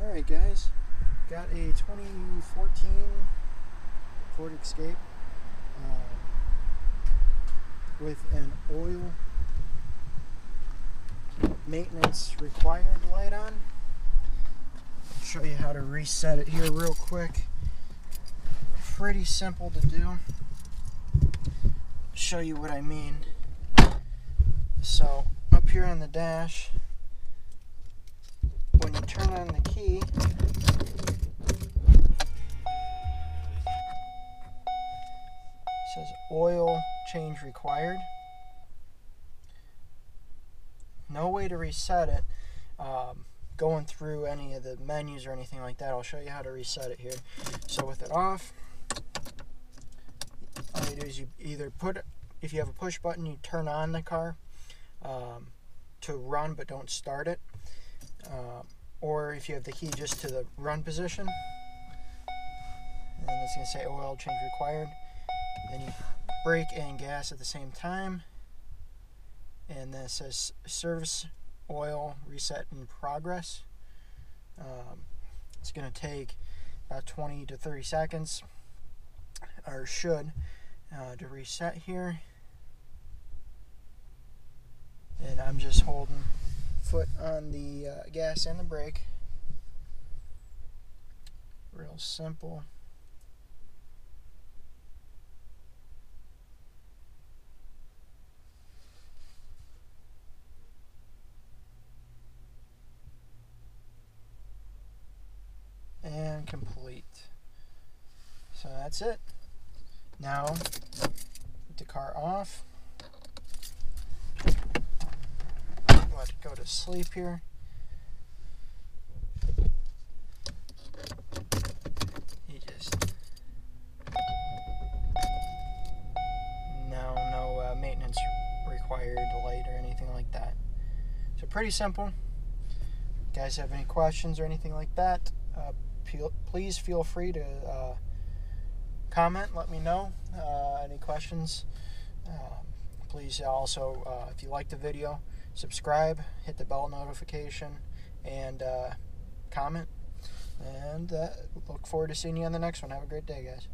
Alright guys, got a 2014 Ford Escape with an oil maintenance required light on. I'll show you how to reset it here real quick. Pretty simple to do. Show you what I mean. So up here on the dash, when you turn on the key, it says oil change required. No way to reset it going through any of the menus or anything like that. I'll show you how to reset it here. So with it off, all you do is you either if you have a push button, you turn on the car to run but don't start it. Or if you have the key, just to the run position, and it's going to say oil change required. Then you brake and gas at the same time, and then it says service oil reset in progress. It's going to take about 20 to 30 seconds, or should, to reset here. And I'm just holding foot on the gas and the brake. Real simple. And complete. So that's it. Now put the car off. Let it go to sleep here. You just no maintenance required light or anything like that. So pretty simple. If you guys have any questions or anything like that, please feel free to comment. Let me know any questions. Please also, if you like the video, subscribe, hit the bell notification, and comment. And look forward to seeing you on the next one. Have a great day, guys.